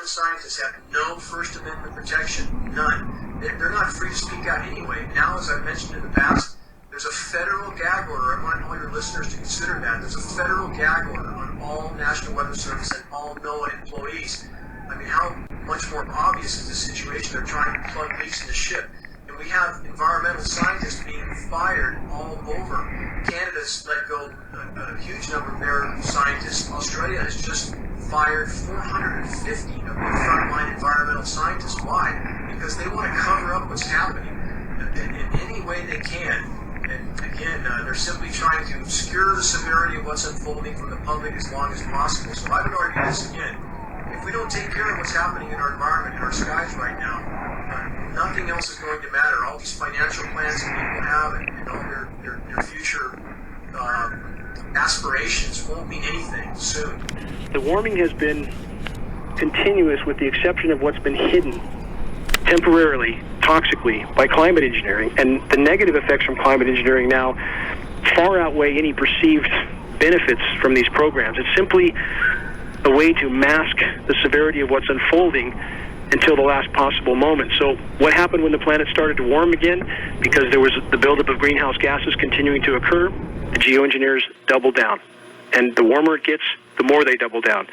climate scientists have no First Amendment protection, none. They're not free to speak out anyway. Now, as I've mentioned in the past, there's a federal gag order. I want all your listeners to consider that. There's a federal gag order on all National Weather Service and all NOAA employees. I mean, how much more obvious is the situation? They're trying to plug leaks in the ship. And we have environmental scientists being fired all over. Canada's let go a huge number of their scientists. Australia has just fired 450 of their frontline environmental scientists. Why? Because they want to cover up what's happening in any way they can. And again, they're simply trying to obscure the severity of what's unfolding from the public as long as possible. So I would argue this again. If we don't take care of what's happening in our environment, in our skies right now, nothing else is going to matter. All these financial plans that people have and all their future aspirations won't mean anything soon. The warming has been continuous with the exception of what's been hidden temporarily, toxically, by climate engineering. And the negative effects from climate engineering now far outweigh any perceived benefits from these programs. It's simply a way to mask the severity of what's unfolding until the last possible moment. So what happened when the planet started to warm again? Because there was the buildup of greenhouse gases continuing to occur, the geoengineers doubled down. And the warmer it gets, the more they double down.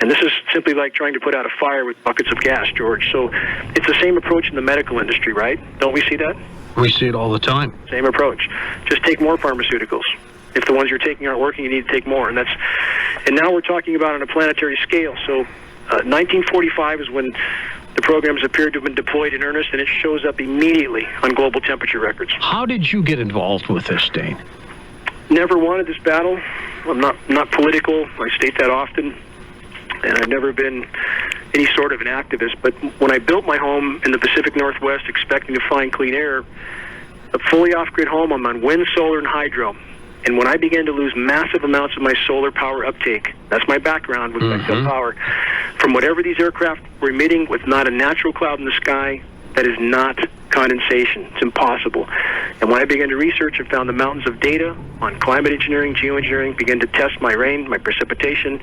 And this is simply like trying to put out a fire with buckets of gas, George. So it's the same approach in the medical industry, right? Don't we see that? We see it all the time. Same approach. Just take more pharmaceuticals. If the ones you're taking aren't working, you need to take more. And now we're talking about on a planetary scale. So 1945 is when the programs appeared to have been deployed in earnest, and it shows up immediately on global temperature records. How did you get involved with this, Dane? Never wanted this battle. I'm not political. I state that often. And I've never been any sort of an activist. But when I built my home in the Pacific Northwest expecting to find clean air, a fully off-grid home, I'm on wind, solar, and hydro. And when I began to lose massive amounts of my solar power uptake, that's my background with backup power, from whatever these aircraft were emitting with not a natural cloud in the sky, that is not condensation. It's impossible. And when I began to research and found the mountains of data on climate engineering, geoengineering, began to test my rain, my precipitation,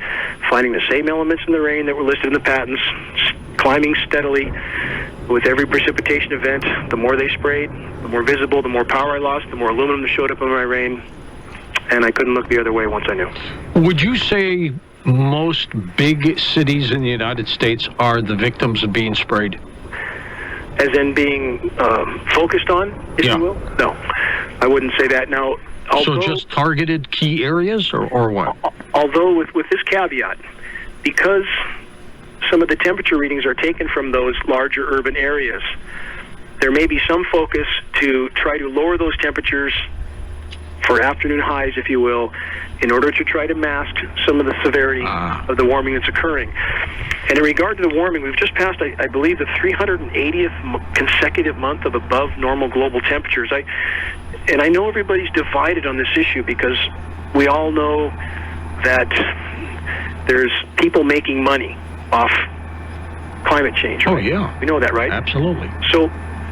finding the same elements in the rain that were listed in the patents, climbing steadily with every precipitation event. The more they sprayed, the more visible, the more power I lost, the more aluminum that showed up in my rain. And I couldn't look the other way once I knew. Would you say most big cities in the United States are the victims of being sprayed? As in being focused on, if you will? No, I wouldn't say that. Now, so just targeted key areas, or what? Although with this caveat, because some of the temperature readings are taken from those larger urban areas, there may be some focus to try to lower those temperatures for afternoon highs, if you will, in order to try to mask some of the severity of the warming that's occurring. And in regard to the warming, we've just passed, I believe, the 380th consecutive month of above normal global temperatures. I know everybody's divided on this issue because we all know that there's people making money off climate change. Right? Oh, yeah. We know that, right? Absolutely. So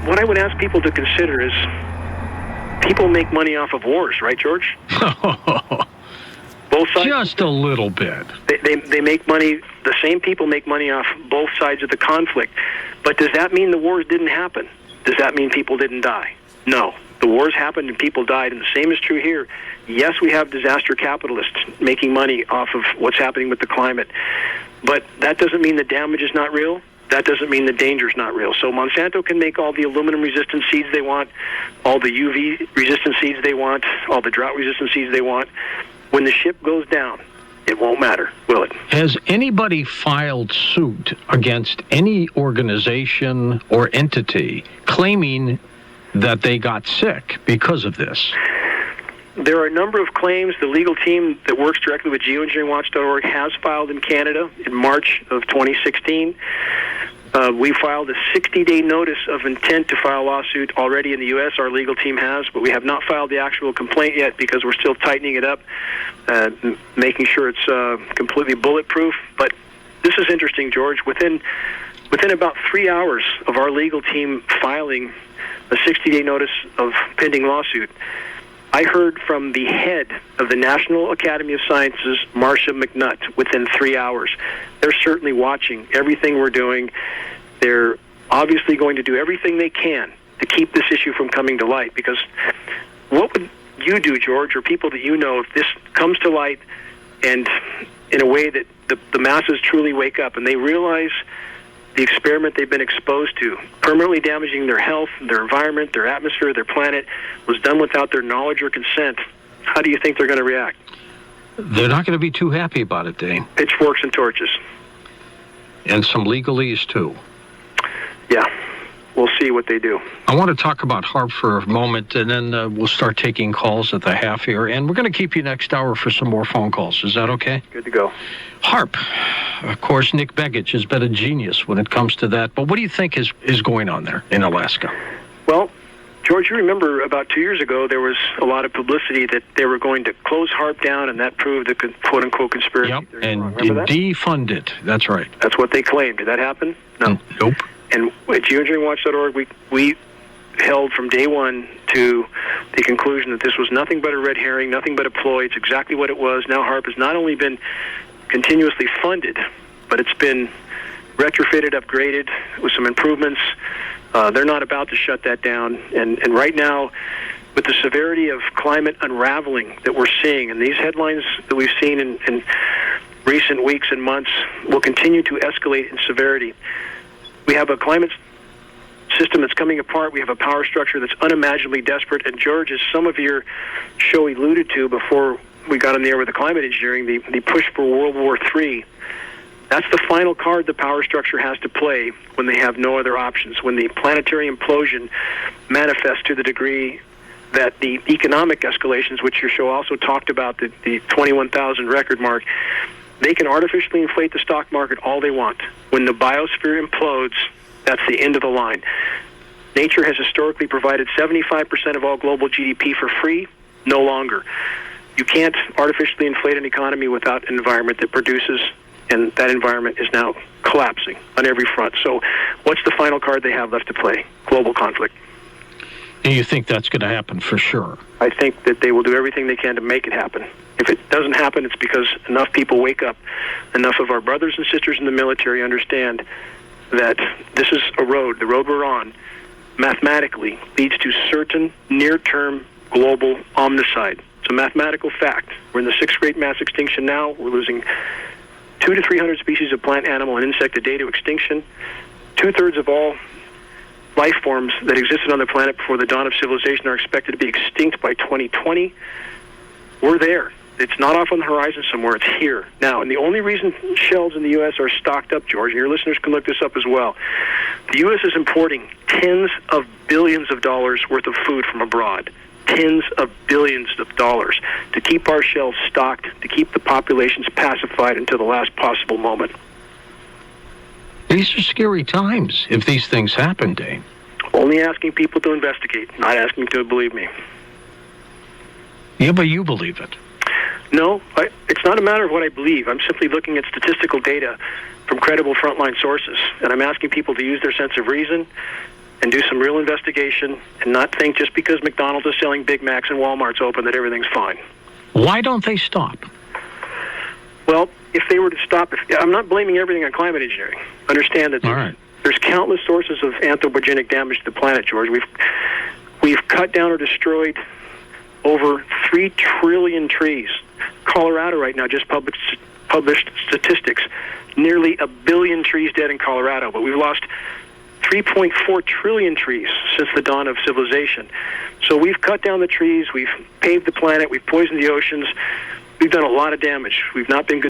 what I would ask people to consider is people make money off of wars, right, George? Both sides. Just a little bit. They make money, the same people make money off both sides of the conflict. But does that mean the wars didn't happen? Does that mean people didn't die? No. The wars happened and people died, and the same is true here. Yes, we have disaster capitalists making money off of what's happening with the climate. But that doesn't mean the damage is not real. That doesn't mean the danger is not real. So Monsanto can make all the aluminum-resistant seeds they want, all the UV-resistant seeds they want, all the drought-resistant seeds they want. When the ship goes down, it won't matter, will it? Has anybody filed suit against any organization or entity claiming that they got sick because of this? There are a number of claims. The legal team that works directly with geoengineeringwatch.org has filed in Canada in March of 2016. We filed a 60-day notice of intent to file a lawsuit already in the U.S. Our legal team has, but we have not filed the actual complaint yet because we're still tightening it up, making sure it's completely bulletproof. But this is interesting, George. Within about 3 hours of our legal team filing a 60-day notice of pending lawsuit, I heard from the head of the National Academy of Sciences, Marcia McNutt, within 3 hours. They're certainly watching everything we're doing. They're obviously going to do everything they can to keep this issue from coming to light, because what would you do, George, or people that you know, if this comes to light and in a way that the masses truly wake up and they realize the experiment they've been exposed to, permanently damaging their health, their environment, their atmosphere, their planet, was done without their knowledge or consent? How do you think they're going to react? They're not going to be too happy about it, Dane. Pitchforks and torches. And some legalese, too. Yeah. We'll see what they do. I want to talk about HAARP for a moment, and then we'll start taking calls at the half here. And we're going to keep you next hour for some more phone calls. Is that okay? Good to go. HAARP. Of course, Nick Begich has been a genius when it comes to that. But what do you think is going on there in Alaska? Well, George, you remember about 2 years ago, there was a lot of publicity that they were going to close HAARP down, and that proved a quote-unquote conspiracy. Yep, and defund it. That's right. That's what they claimed. Did that happen? No. Nope. And at geoengineeringwatch.org, we held from day one to the conclusion that this was nothing but a red herring, nothing but a ploy. It's exactly what it was. Now HAARP has not only been continuously funded, but it's been retrofitted, upgraded with some improvements. They're not about to shut that down. And right now, with the severity of climate unraveling that we're seeing, and these headlines that we've seen in recent weeks and months will continue to escalate in severity. We have a climate system that's coming apart. We have a power structure that's unimaginably desperate. And George, as some of your show alluded to before we got on the air with the climate engineering, the push for World War III, that's the final card the power structure has to play when they have no other options, when the planetary implosion manifests to the degree that the economic escalations, which your show also talked about, the 21,000 record mark, they can artificially inflate the stock market all they want. When the biosphere implodes, that's the end of the line. Nature has historically provided 75% of all global GDP for free, no longer. You can't artificially inflate an economy without an environment that produces, and that environment is now collapsing on every front. So what's the final card they have left to play? Global conflict. And you think that's going to happen for sure? I think that they will do everything they can to make it happen. If it doesn't happen, it's because enough people wake up, enough of our brothers and sisters in the military understand that this is a road, the road we're on, mathematically leads to certain near-term global omnicide. It's a mathematical fact. We're in the sixth great mass extinction now. We're losing 200 to 300 species of plant, animal, and insect a day to extinction. 2/3 of all life forms that existed on the planet before the dawn of civilization are expected to be extinct by 2020. We're there. It's not off on the horizon somewhere. It's here now. And the only reason shelves in the U.S. are stocked up, George, and your listeners can look this up as well, the U.S. is importing tens of billions of dollars worth of food from abroad. Tens of billions of dollars to keep our shelves stocked, to keep the populations pacified until the last possible moment. These are scary times if these things happen, Dane. Only asking people to investigate, not asking to believe me. Yeah, but you believe it. No, it's not a matter of what I believe. I'm simply looking at statistical data from credible frontline sources, and I'm asking people to use their sense of reason and do some real investigation and not think just because McDonald's is selling Big Macs and Walmart's open that everything's fine. Why don't they stop? Well, if they were to stop, I'm not blaming everything on climate engineering. Understand that there's countless sources of anthropogenic damage to the planet, George. We've cut down or destroyed over 3 trillion trees. Colorado right now just published statistics. Nearly 1 billion trees dead in Colorado, but we've lost 3.4 trillion trees since the dawn of civilization. So we've cut down the trees, we've paved the planet, we've poisoned the oceans, we've done a lot of damage. We've not been good